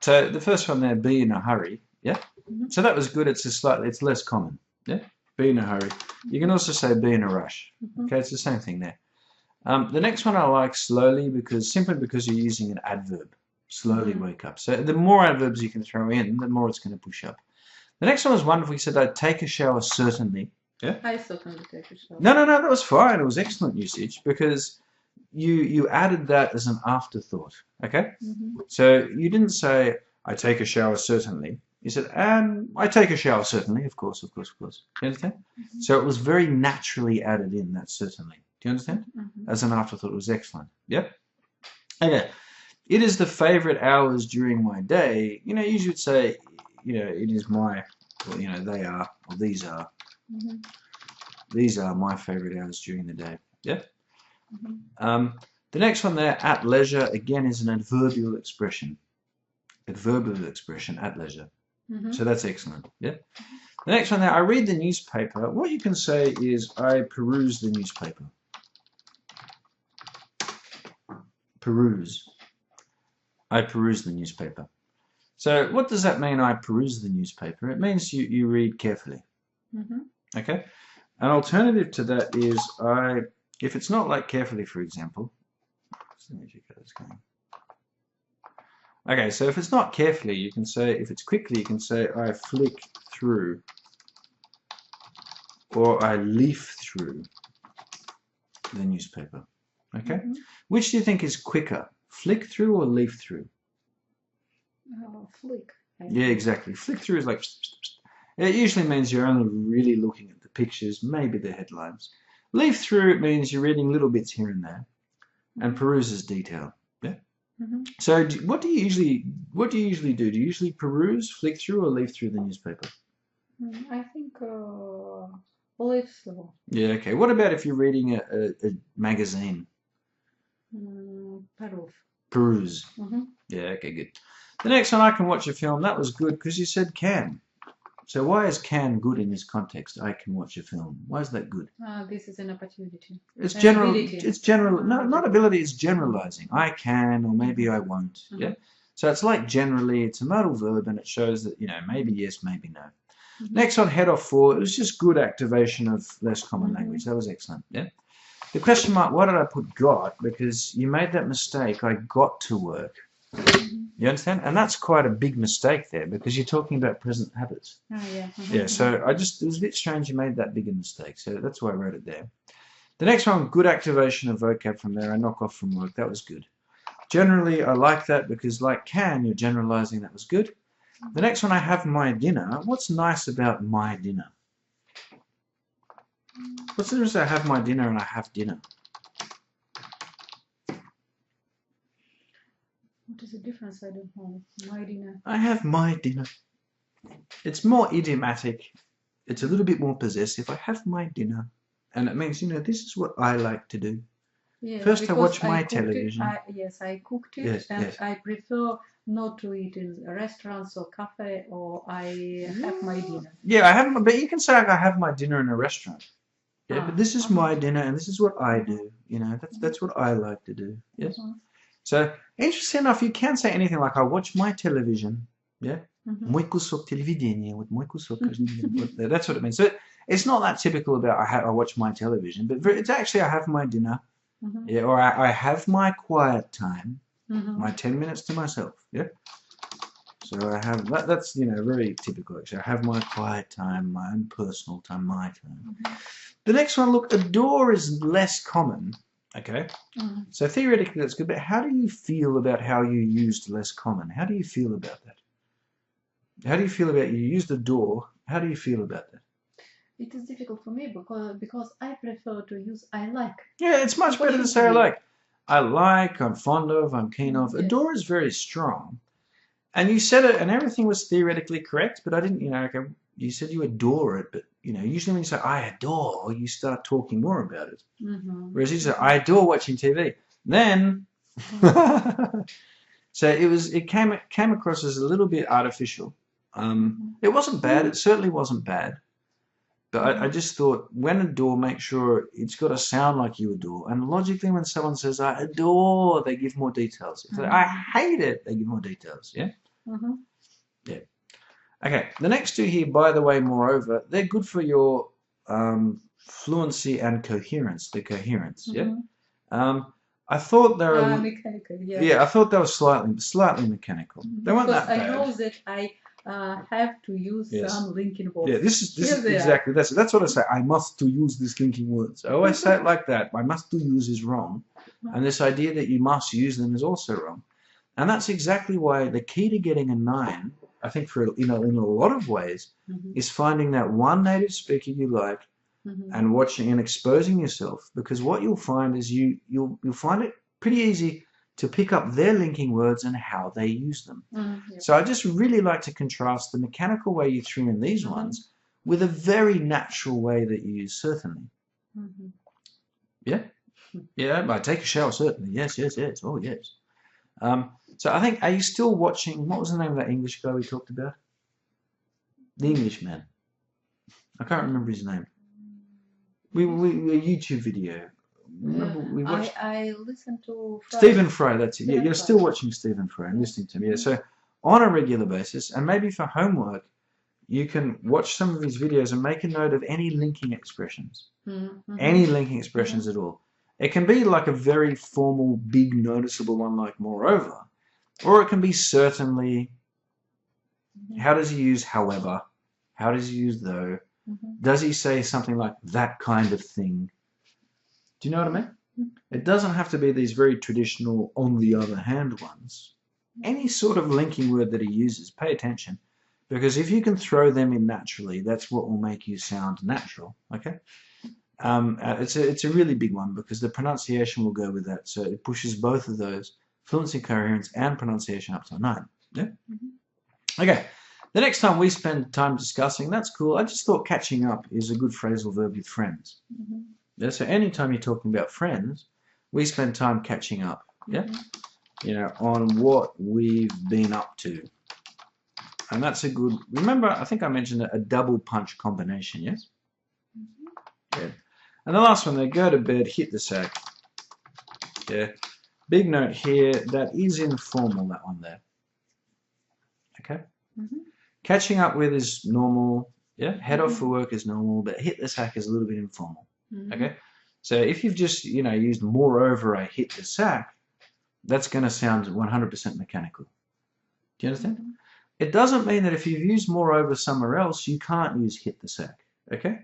So the first one there, be in a hurry. Yeah. So that was good. It's less common. Yeah. Be in a hurry. You can also say be in a rush. Okay, it's the same thing there. The next one I like slowly simply because you're using an adverb. Slowly wake up. So the more adverbs you can throw in, the more it's going to push up. The next one was wonderful. You said I'd take a shower certainly. Yeah. I certainly take a shower. No, that was fine. It was excellent usage because you added that as an afterthought. Okay. So you didn't say I take a shower certainly. You said, I take a shower certainly. Of course. You understand? So it was very naturally added in, that certainly. Do you understand? As an afterthought, it was excellent. Yep. Okay. It is the favorite hours during my day. You usually would say, it is my, or, they are, or these are. These are my favorite hours during the day. Yep. The next one there, at leisure, again, is an adverbial expression. Adverbial expression, at leisure. So that's excellent. Yeah. The next one there, I read the newspaper. What you can say is I peruse the newspaper. Peruse. I peruse the newspaper. So what does that mean, I peruse the newspaper? It means you read carefully. Okay. An alternative to that is if it's not like carefully, for example. Let me check how it's going. Okay, so if it's not carefully, you can say, if it's quickly, you can say I flick through or I leaf through the newspaper. Okay? Which do you think is quicker, flick through or leaf through? Flick. Yeah, exactly. Flick through is like, it usually means you're only really looking at the pictures, maybe the headlines. Leaf through, it means you're reading little bits here and there, and peruse is detail. Yeah. So what do you usually do? Do you usually peruse, flick through, or leaf through the newspaper? I think leaf through. Yeah. Okay. What about if you're reading a magazine? Peruse. Peruse. Yeah. Okay. Good. The next one, I can watch a film. That was good because you said can. So why is can good in this context? I can watch a film. Why is that good? This is an opportunity. It's general. Ability. It's general. No, not ability. It's generalizing. I can, or maybe I won't. Yeah. So it's like generally. It's a modal verb, and it shows that maybe yes, maybe no. Next one, head off for. It was just good activation of less common language. That was excellent. Yeah. The question mark. Why did I put got? Because you made that mistake. I got to work. You understand? And that's quite a big mistake there because you're talking about present habits. Yeah, so it was a bit strange you made that big a mistake. So that's why I wrote it there. The next one, good activation of vocab from there. I knock off from work. That was good. Generally, I like that because like can, you're generalizing. That was good. The next one, I have my dinner. What's nice about my dinner? What's the difference? I have my dinner and I have dinner. What is the difference? I don't know. My dinner. I have my dinner. It's more idiomatic. It's a little bit more possessive. I have my dinner. And it means, this is what I like to do. Yeah, first I watch my television. Yes, I cooked it I prefer not to eat in restaurants or cafe, or I have my dinner. Yeah, but you can say I have my dinner in a restaurant. Yeah, but this is my dinner and this is what I do. That's what I like to do. Yes. So, interesting enough, you can say anything like, I watch my television. Yeah? Мой кусок телевидения. Мой кусок. That's what it means. So, it's not that typical about I watch my television, but it's actually I have my dinner. Yeah, or I have my quiet time. My 10 minutes to myself. Yeah? So, I have, that's, very typical actually. I have my quiet time, my own personal time, my time. The next one, look, adore is less common. Okay, so theoretically that's good, but how do you feel about how you used less common? How do you feel about that? How do you feel about you used adore? How do you feel about that? It is difficult for me because I prefer to use I like. Yeah, it's much better to say I like. I like, I'm fond of, I'm keen of. Yes. Adore is very strong. And you said it and everything was theoretically correct, but I didn't, okay, you said you adore it, but usually when you say I adore, you start talking more about it. Whereas you say I adore watching TV. Then, so it came across as a little bit artificial. It wasn't bad. It certainly wasn't bad. But I just thought when adore, make sure it's got to sound like you adore. And logically, when someone says I adore, they give more details. If they, I hate it, they give more details. Yeah. Mm-hmm. Yeah. Okay, the next two here, by the way, moreover, they're good for your fluency and coherence, the coherence, yeah? I thought they were... mechanical, yeah. Yeah, I thought they were slightly mechanical. They weren't Because that bad. I know that I have to use some linking words. Yeah, this is exactly, that's what I say. I must to use these linking words. I always say it like that. I must to use is wrong. And this idea that you must use them is also wrong. And that's exactly why the key to getting a 9, I think for in a lot of ways, is finding that one native speaker you like and watching and exposing yourself. Because what you'll find is you'll find it pretty easy to pick up their linking words and how they use them. So I just really like to contrast the mechanical way you threw in these ones with a very natural way that you use certainly. Yeah? Yeah, I take a shower certainly. Yes, yes, yes. Oh, yes. So I think, are you still watching, what was the name of that English guy we talked about? The Englishman. I can't remember his name. We a YouTube video. Remember we watched... I listened to Fry. Stephen Fry, that's it. Yeah, you're still watching Stephen Fry and listening to him. Yeah, so on a regular basis, and maybe for homework, you can watch some of his videos and make a note of any linking expressions. Any linking expressions at all. It can be like a very formal, big, noticeable one like moreover, or it can be certainly. How does he use however? How does he use though? Does he say something like that kind of thing? Do you know what I mean? It doesn't have to be these very traditional on the other hand ones. Any sort of linking word that he uses, pay attention. Because if you can throw them in naturally, that's what will make you sound natural, okay? It's a really big one because the pronunciation will go with that. So it pushes both of those, fluency, coherence, and pronunciation up to a 9. Yeah? Okay. The next time we spend time discussing, that's cool. I just thought catching up is a good phrasal verb with friends. Yeah, so anytime you're talking about friends, we spend time catching up. Yeah? You know, on what we've been up to. And that's a good, remember, I think I mentioned a double punch combination, yes? Yeah. And the last one, they go to bed, hit the sack. Yeah. Big note here, that is informal, that one there. Okay? Catching up with is normal. Yeah. Head off for work is normal, but hit the sack is a little bit informal. Okay? So if you've just, you know, used moreover I hit the sack, that's going to sound 100% mechanical. Do you understand? It doesn't mean that if you've used moreover somewhere else, you can't use hit the sack. Okay?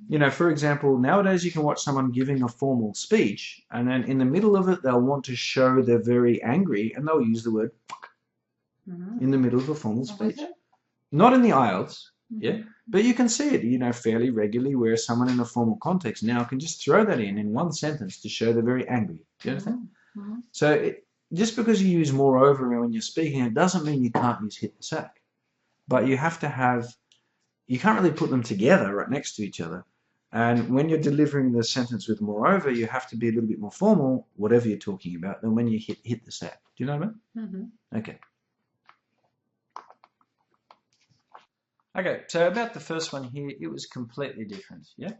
You know, for example, nowadays you can watch someone giving a formal speech, and then in the middle of it, they'll want to show they're very angry, and they'll use the word fuck in the middle of a formal speech. Not in the IELTS, yeah, but you can see it, you know, fairly regularly where someone in a formal context now can just throw that in one sentence to show they're very angry. Do you understand? So just because you use moreover when you're speaking, it doesn't mean you can't use hit the sack. But you have to have, you can't really put them together right next to each other. And when you're delivering the sentence with moreover, you have to be a little bit more formal, whatever you're talking about, than when you hit the sack. Do you know what I mean? Okay. Okay, so about the first one here, it was completely different, yeah?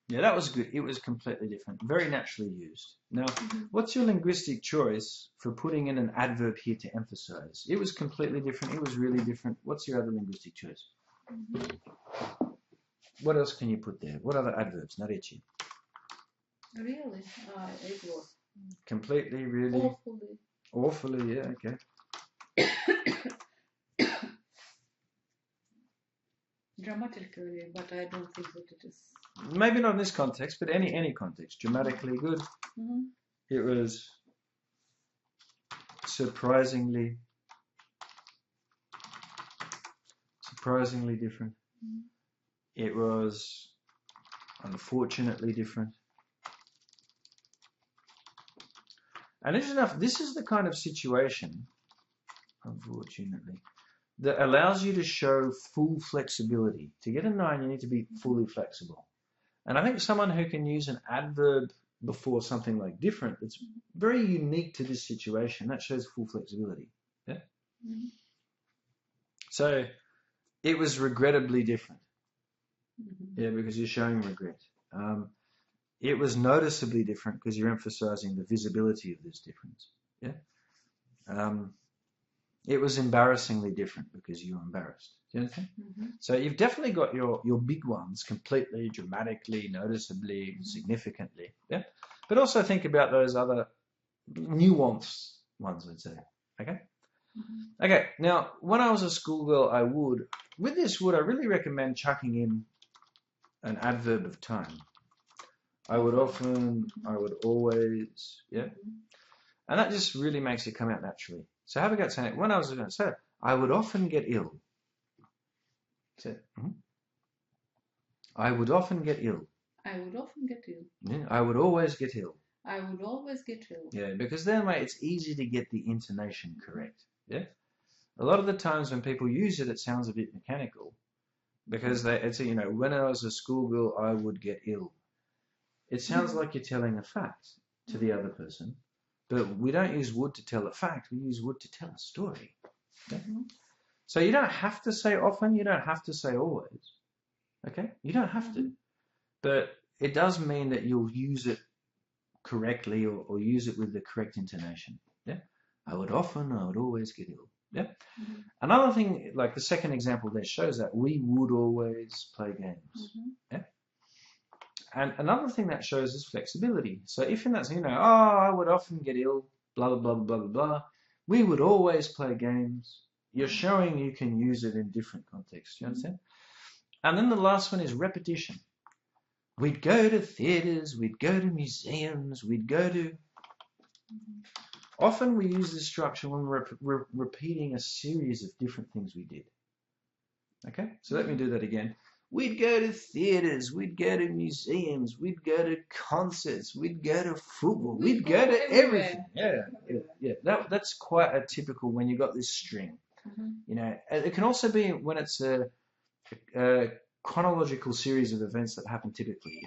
Yeah, that was good. It was completely different. Very naturally used. Now, what's your linguistic choice for putting in an adverb here to emphasize? It was completely different. It was really different. What's your other linguistic choice? What else can you put there? What other adverbs? Nareci. Really? It was. Completely, really? Awfully. Awfully, yeah, okay. Dramatically, but I don't think that it is. Maybe not in this context, but any context. Dramatically good. It was surprisingly different. It was unfortunately different. And interesting enough, this is the kind of situation, unfortunately, that allows you to show full flexibility. To get a 9, you need to be fully flexible. And I think someone who can use an adverb before something like different, that's very unique to this situation, that shows full flexibility. Yeah? So it was regrettably different. Yeah, because you're showing regret. It was noticeably different because you're emphasizing the visibility of this difference. Yeah. It was embarrassingly different because you were embarrassed. Do you understand? So you've definitely got your big ones completely, dramatically, noticeably, significantly. Yeah. But also think about those other nuanced ones, I'd say. Okay. Okay. Now, when I was a schoolgirl, I really recommend chucking in an adverb of time. I would often, I would always, yeah. And that just really makes it come out naturally. So have a go at saying it. When I was going to say it, I would often get ill. Say it. I would often get ill. I would often get ill. Yeah, I would always get ill. I would always get ill. Yeah, because then, mate, it's easy to get the intonation correct. Yeah. A lot of the times when people use it, it sounds a bit mechanical, because it's when I was a schoolgirl, I would get ill. It sounds like you're telling a fact to the other person, but we don't use would to tell a fact. We use would to tell a story. Okay? So you don't have to say often. You don't have to say always. Okay? You don't have to. But it does mean that you'll use it correctly or use it with the correct intonation. Yeah? I would always get ill. Yeah? Another thing, like the second example there shows that we would always play games. Yeah? And another thing that shows is flexibility. So if in that, I would often get ill, blah, blah, blah, blah, blah, blah. We would always play games. You're showing you can use it in different contexts. You understand? And then the last one is repetition. We'd go to theatres, we'd go to museums, we'd go to... Often we use this structure when we're repeating a series of different things we did. Okay? So let me do that again. We'd go to theatres, we'd go to museums, we'd go to concerts, we'd go to football, we'd go to everything. Yeah. That's quite a typical when you've got this string. It can also be when it's a chronological series of events that happen typically.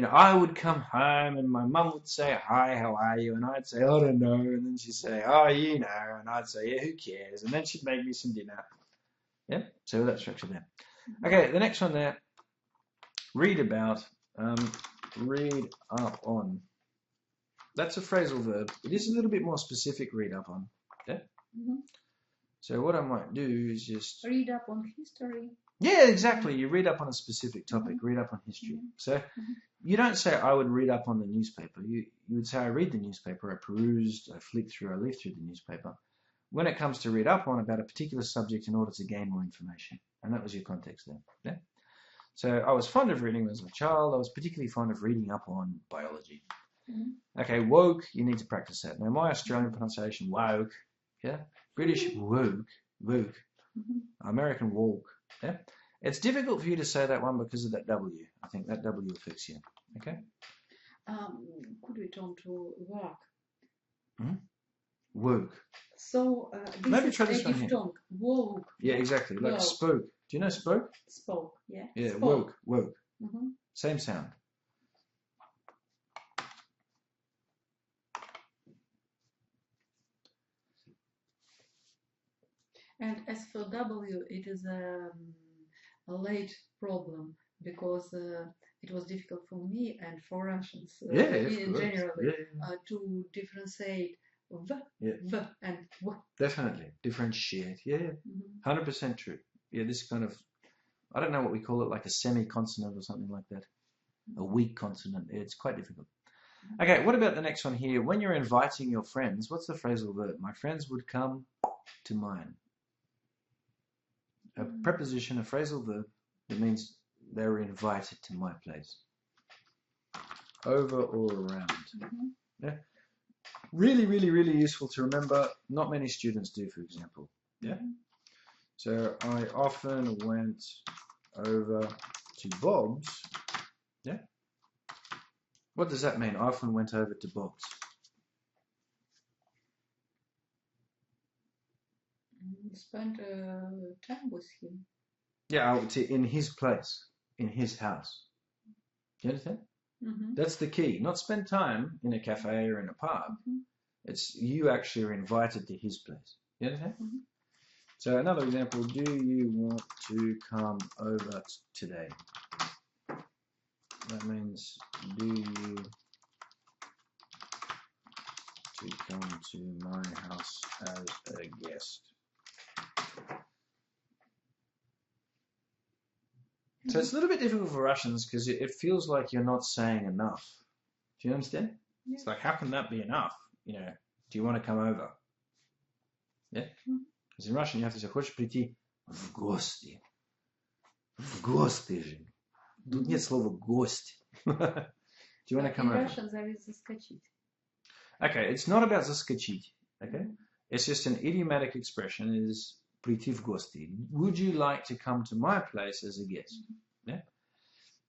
I would come home and my mum would say, hi, how are you? And I'd say, I don't know. And then she'd say, oh, And I'd say, yeah, who cares? And then she'd make me some dinner. Yeah, so that structure there. Okay, the next one there, read about, read up on. That's a phrasal verb. It is a little bit more specific, read up on. Yeah? So what I might do is just... Read up on history. Yeah, exactly. You read up on a specific topic, read up on history. So you don't say, I would read up on the newspaper. You would say, I read the newspaper, I perused, I flicked through, I leafed through the newspaper. When it comes to read up on about a particular subject in order to gain more information. And that was your context there. Yeah? So I was fond of reading as a child. I was particularly fond of reading up on biology. Okay, woke, you need to practice that. Now, my Australian pronunciation, woke. Yeah? British, woke. American, woke. Yeah? It's difficult for you to say that one because of that W. I think that W affects you. Okay? Could we turn to work? Woke. So this Maybe is try this one here. diphthong. Woke. Yeah, exactly. Like woke. spoke. Do you know spoke? Spoke, yeah. Yeah, Spoke. woke. Same sound. And as for W, it is a late problem because it was difficult for me and for Russians generally to differentiate V and W. Definitely. Differentiate. Yeah. 100% true. Yeah, this kind of, I don't know what we call it, like a semi-consonant or something like that. A weak consonant. It's quite difficult. Okay, what about the next one here? When you're inviting your friends, what's the phrasal verb? My friends would come to mine. A preposition, a phrasal verb, that means they were invited to my place. Over or around. Yeah. Really, really, really useful to remember. Not many students do, for example. Yeah. So I often went over to Bob's. Yeah. What does that mean? I often went over to Bob's. Spent time with him. Yeah, in his place, in his house. Do you understand? That's the key. Not spend time in a cafe or in a pub. It's you actually are invited to his place. You understand? So another example, do you want to come over today? That means, do you to come to my house as a guest. So it's a little bit difficult for Russians because it feels like you're not saying enough. Do you understand? Yeah. It's like, how can that be enough? You know, do you want to come over? Yeah? Because in Russian you have to say, хочешь прийти в гости? В гости же. Тут нет слова гость. Do you want to come over? In Russian there is заскочить. Okay, it's not about заскочить. Okay? It's just an idiomatic expression. It is прийти в гости. Would you like to come to my place as a guest? Yeah?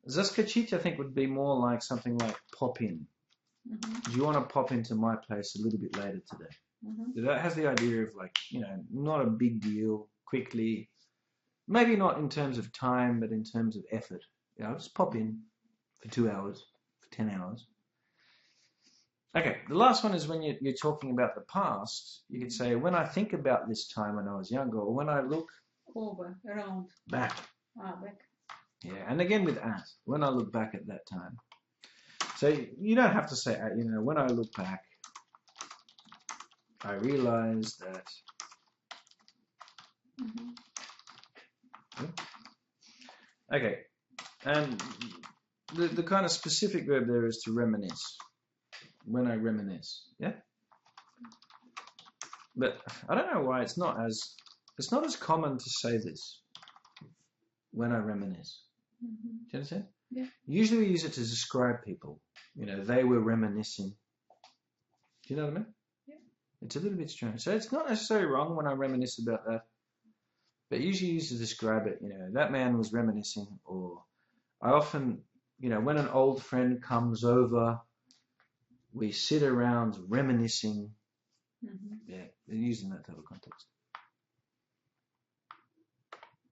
Заскочить, I think, would be more like something like pop in. Do you want to pop into my place a little bit later today? That has the idea of like, you know, not a big deal, quickly. Maybe not in terms of time, but in terms of effort. You know, just pop in for 2 hours, for 10 hours. Okay, the last one is when you're talking about the past. You could say, when I think about this time when I was younger, or when I look over, around, back. Back. Yeah, and again with at, when I look back at that time. So you don't have to say, you know, when I look back, I realize that. Okay, and the kind of specific verb there is to reminisce. When I reminisce, yeah. But I don't know why it's not as common to say this. When I reminisce, do you understand? Yeah. Usually we use it to describe people. You know, they were reminiscing. Do you know what I mean? Yeah. It's a little bit strange. So it's not necessarily wrong when I reminisce about that, but usually used to describe it. You know, that man was reminiscing, or I often, you know, when an old friend comes over, we sit around reminiscing. Yeah, they're using that type of context.